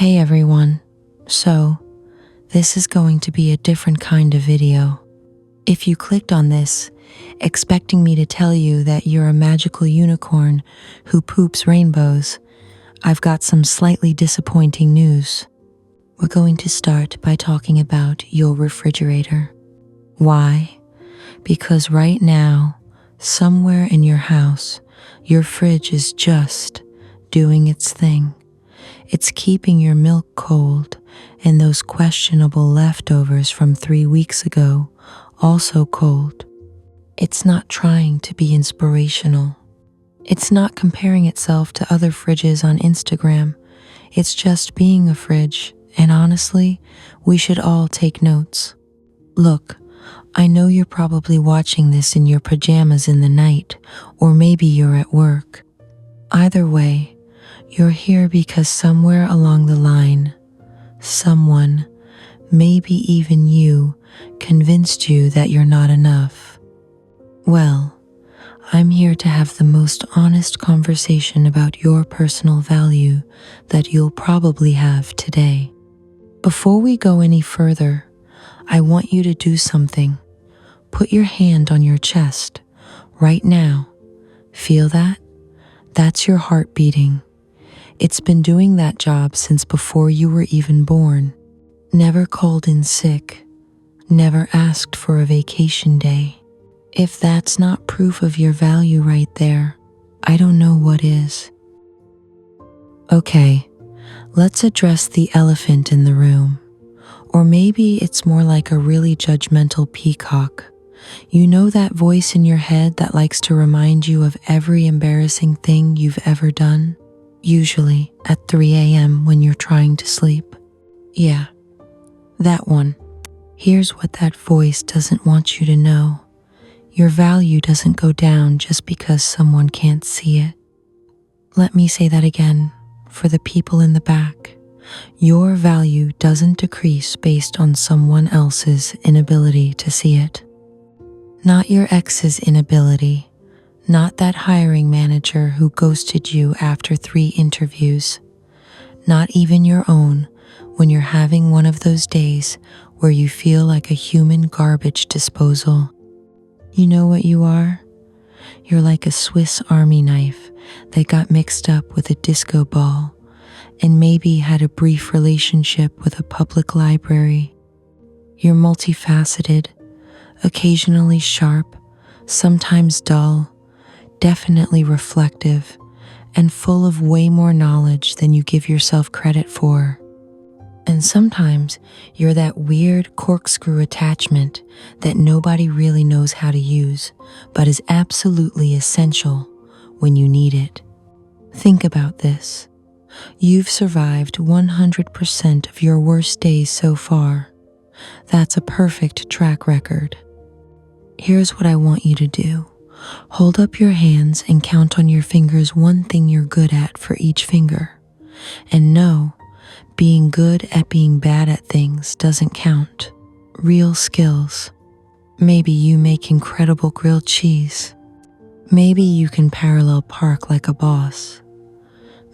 Hey everyone, so this is going to be a different kind of video. If you clicked on this, expecting me to tell you that you're a magical unicorn who poops rainbows, I've got some slightly disappointing news. We're going to start by talking about your refrigerator. Why? Because right now, somewhere in your house, your fridge is just doing its thing. It's keeping your milk cold and those questionable leftovers from 3 weeks ago also cold. It's not trying to be inspirational. It's not comparing itself to other fridges on Instagram. It's just being a fridge, and honestly, we should all take notes. Look, I know you're probably watching this in your pajamas in the night, or maybe you're at work. Either way, you're here because somewhere along the line, someone, maybe even you, convinced you that you're not enough. Well, I'm here to have the most honest conversation about your personal value that you'll probably have today. Before we go any further, I want you to do something. Put your hand on your chest right now. Feel that? That's your heart beating. It's been doing that job since before you were even born. Never called in sick. Never asked for a vacation day. If that's not proof of your value right there, I don't know what is. Okay, let's address the elephant in the room. Or maybe it's more like a really judgmental peacock. You know that voice in your head that likes to remind you of every embarrassing thing you've ever done? Usually at 3 a.m. when you're trying to sleep. Yeah, that one. Here's what that voice doesn't want you to know. Your value doesn't go down just because someone can't see it. Let me say that again for the people in the back. Your value doesn't decrease based on someone else's inability to see it. Not your ex's inability. Not that hiring manager who ghosted you after 3 interviews. Not even your own when you're having one of those days where you feel like a human garbage disposal. You know what you are? You're like a Swiss Army knife that got mixed up with a disco ball and maybe had a brief relationship with a public library. You're multifaceted, occasionally sharp, sometimes dull, definitely reflective, and full of way more knowledge than you give yourself credit for. And sometimes you're that weird corkscrew attachment that nobody really knows how to use, but is absolutely essential when you need it. Think about this. You've survived 100% of your worst days so far. That's a perfect track record. Here's what I want you to do. Hold up your hands and count on your fingers one thing you're good at for each finger. And no, being good at being bad at things doesn't count. Real skills. Maybe you make incredible grilled cheese. Maybe you can parallel park like a boss.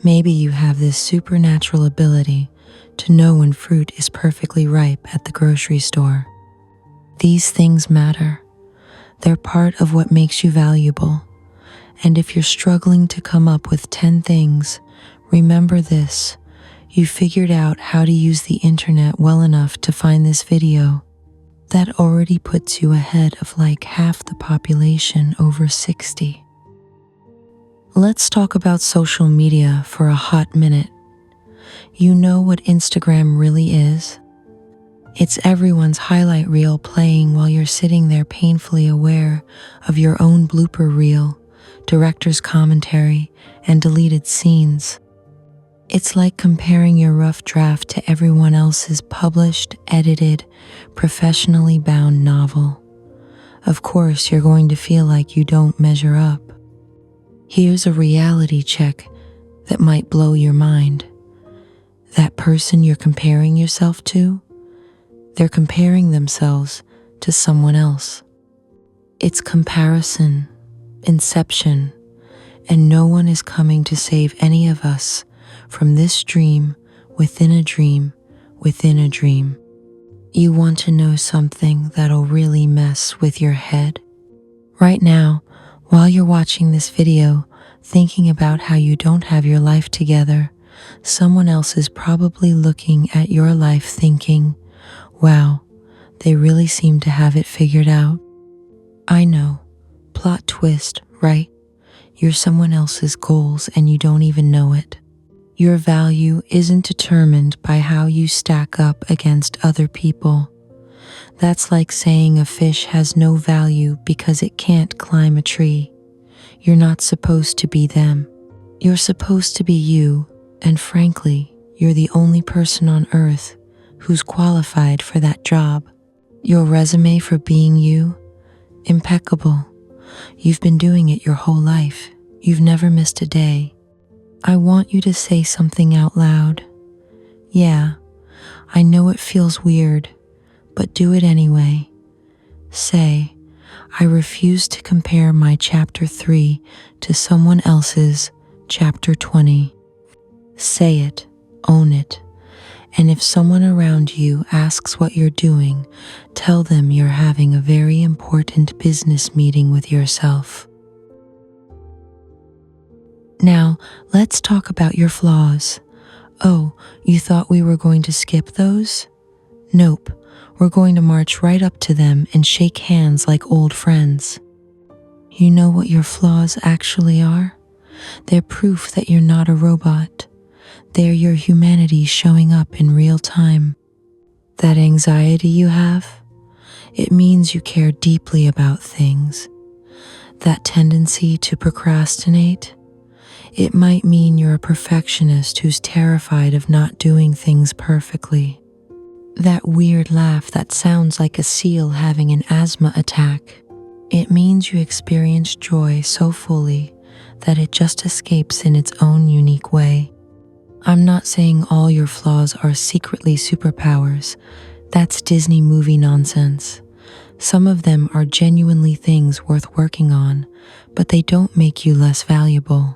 Maybe you have this supernatural ability to know when fruit is perfectly ripe at the grocery store. These things matter. They're part of what makes you valuable. And if you're struggling to come up with 10 things, remember this. You figured out how to use the internet well enough to find this video. That already puts you ahead of like half the population over 60. Let's talk about social media for a hot minute. You know what Instagram really is? It's everyone's highlight reel playing while you're sitting there painfully aware of your own blooper reel, director's commentary, and deleted scenes. It's like comparing your rough draft to everyone else's published, edited, professionally bound novel. Of course, you're going to feel like you don't measure up. Here's a reality check that might blow your mind. That person you're comparing yourself to, they're comparing themselves to someone else. It's comparison, inception, and no one is coming to save any of us from this dream within a dream, within a dream. You want to know something that'll really mess with your head? Right now, while you're watching this video, thinking about how you don't have your life together, someone else is probably looking at your life thinking, wow, they really seem to have it figured out. I know, plot twist, right? You're someone else's goals and you don't even know it. Your value isn't determined by how you stack up against other people. That's like saying a fish has no value because it can't climb a tree. You're not supposed to be them. You're supposed to be you, and frankly, you're the only person on earth who's qualified for that job. Your resume for being you? Impeccable. You've been doing it your whole life. You've never missed a day. I want you to say something out loud. Yeah, I know it feels weird, but do it anyway. Say, I refuse to compare my chapter 3 to someone else's chapter 20. Say it, own it, and if someone around you asks what you're doing, tell them you're having a very important business meeting with yourself. Now, let's talk about your flaws. Oh, you thought we were going to skip those? Nope, we're going to march right up to them and shake hands like old friends. You know what your flaws actually are? They're proof that you're not a robot. They're your humanity showing up in real time. That anxiety you have? It means you care deeply about things. That tendency to procrastinate? It might mean you're a perfectionist who's terrified of not doing things perfectly. That weird laugh that sounds like a seal having an asthma attack. It means you experience joy so fully that it just escapes in its own unique way. I'm not saying all your flaws are secretly superpowers. That's Disney movie nonsense. Some of them are genuinely things worth working on, but they don't make you less valuable.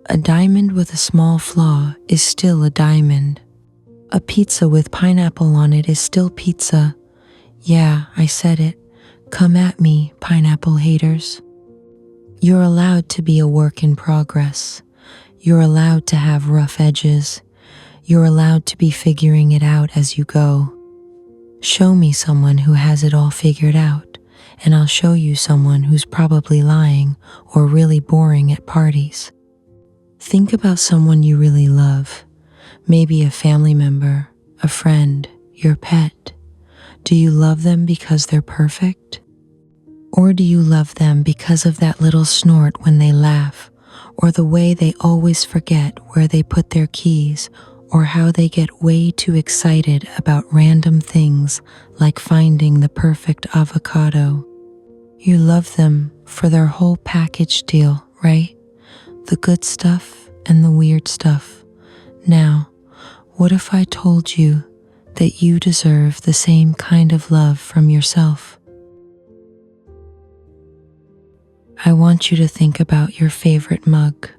A diamond with a small flaw is still a diamond. A pizza with pineapple on it is still pizza. Yeah, I said it. Come at me, pineapple haters. You're allowed to be a work in progress. You're allowed to have rough edges. You're allowed to be figuring it out as you go. Show me someone who has it all figured out, and I'll show you someone who's probably lying or really boring at parties. Think about someone you really love, maybe a family member, a friend, your pet. Do you love them because they're perfect? Or do you love them because of that little snort when they laugh, or the way they always forget where they put their keys, or how they get way too excited about random things like finding the perfect avocado? You love them for their whole package deal, right? The good stuff and the weird stuff. Now, what if I told you that you deserve the same kind of love from yourself? I want you to think about your favorite mug,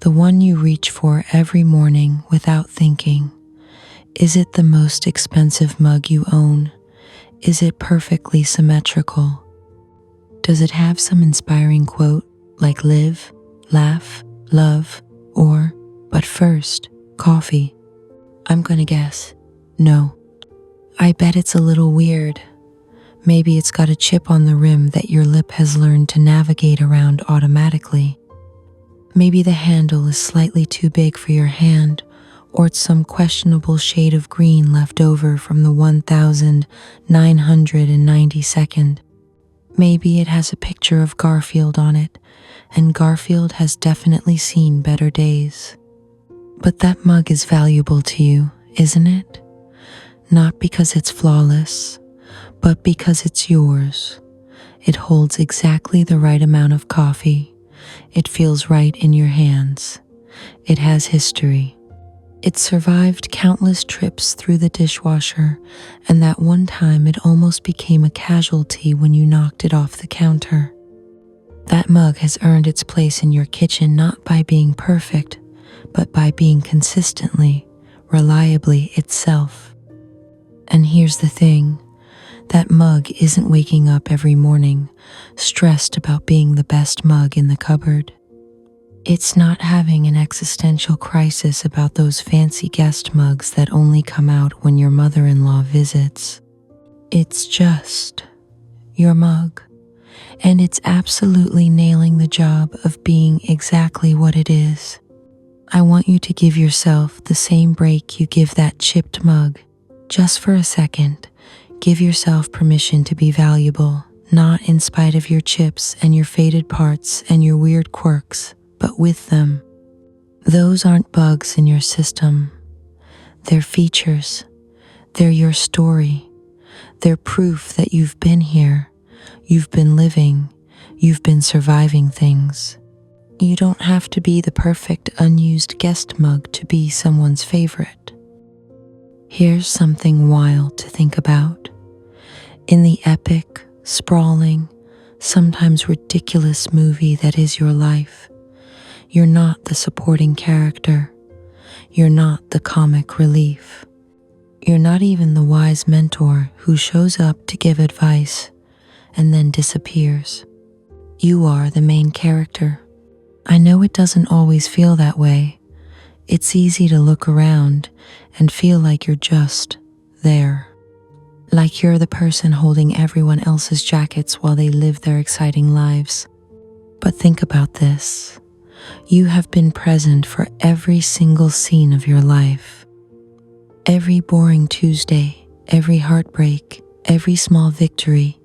the one you reach for every morning without thinking. Is it the most expensive mug you own? Is it perfectly symmetrical? Does it have some inspiring quote like live, laugh, love, or, but first, coffee? I'm gonna guess, no. I bet it's a little weird. Maybe it's got a chip on the rim that your lip has learned to navigate around automatically. Maybe the handle is slightly too big for your hand, or it's some questionable shade of green left over from the 1992nd. Maybe it has a picture of Garfield on it, and Garfield has definitely seen better days. But that mug is valuable to you, isn't it? Not because it's flawless, but because it's yours. It holds exactly the right amount of coffee. It feels right in your hands. It has history. It survived countless trips through the dishwasher, and that one time it almost became a casualty when you knocked it off the counter. That mug has earned its place in your kitchen not by being perfect, but by being consistently, reliably itself. And here's the thing, that mug isn't waking up every morning stressed about being the best mug in the cupboard. It's not having an existential crisis about those fancy guest mugs that only come out when your mother-in-law visits. It's just your mug, and it's absolutely nailing the job of being exactly what it is. I want you to give yourself the same break you give that chipped mug. Just for a second, give yourself permission to be valuable, not in spite of your chips and your faded parts and your weird quirks, but with them. Those aren't bugs in your system. They're features. They're your story. They're proof that you've been here, you've been living, you've been surviving things. You don't have to be the perfect unused guest mug to be someone's favorite. Here's something wild to think about. In the epic, sprawling, sometimes ridiculous movie that is your life, you're not the supporting character. You're not the comic relief. You're not even the wise mentor who shows up to give advice and then disappears. You are the main character. I know it doesn't always feel that way. It's easy to look around and feel like you're just there. Like you're the person holding everyone else's jackets while they live their exciting lives. But think about this. You have been present for every single scene of your life. Every boring Tuesday, every heartbreak, every small victory,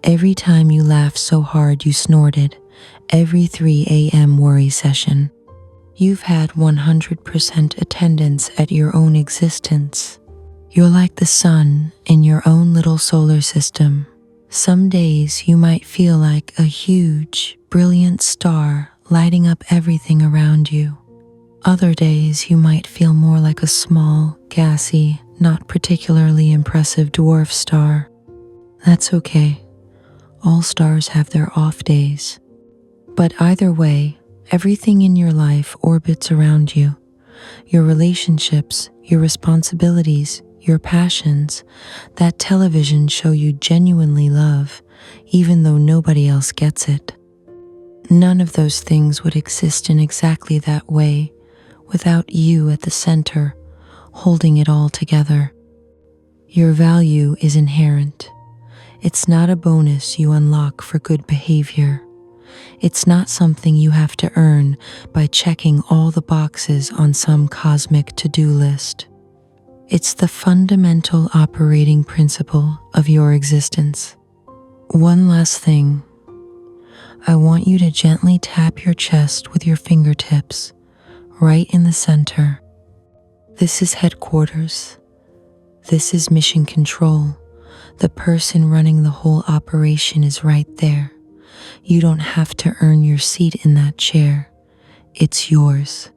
every time you laughed so hard you snorted, every 3 a.m. worry session. You've had 100% attendance at your own existence. You're like the sun in your own little solar system. Some days you might feel like a huge, brilliant star lighting up everything around you. Other days you might feel more like a small, gassy, not particularly impressive dwarf star. That's okay. All stars have their off days. But either way, everything in your life orbits around you. Your relationships, your responsibilities, your passions, that television show you genuinely love, even though nobody else gets it. None of those things would exist in exactly that way without you at the center, holding it all together. Your value is inherent. It's not a bonus you unlock for good behavior. It's not something you have to earn by checking all the boxes on some cosmic to-do list. It's the fundamental operating principle of your existence. One last thing. I want you to gently tap your chest with your fingertips, right in the center. This is headquarters. This is mission control. The person running the whole operation is right there. You don't have to earn your seat in that chair. It's yours.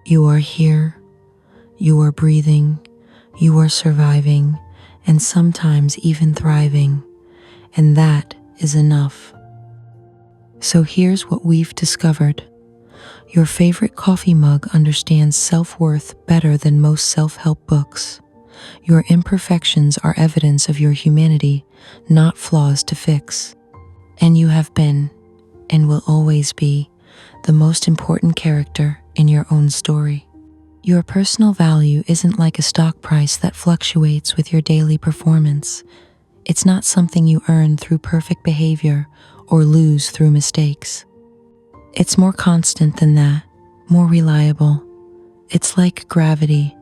You are here. You are breathing. You are surviving, and sometimes even thriving. And that is enough. So here's what we've discovered. Your favorite coffee mug understands self-worth better than most self-help books. Your imperfections are evidence of your humanity, not flaws to fix. And you have been, and will always be, the most important character in your own story. Your personal value isn't like a stock price that fluctuates with your daily performance. It's not something you earn through perfect behavior or lose through mistakes. It's more constant than that, more reliable. It's like gravity,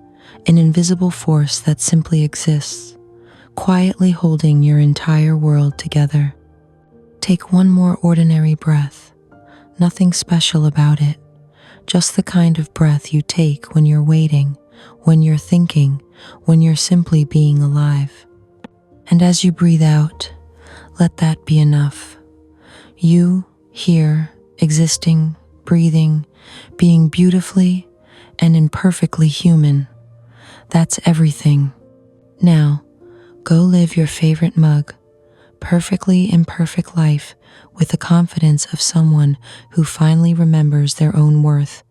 an invisible force that simply exists, quietly holding your entire world together. Take one more ordinary breath. Nothing special about it. Just the kind of breath you take when you're waiting, when you're thinking, when you're simply being alive. And as you breathe out, let that be enough. You, here, existing, breathing, being beautifully and imperfectly human. That's everything. Now, go live your favorite mug, perfectly imperfect life with the confidence of someone who finally remembers their own worth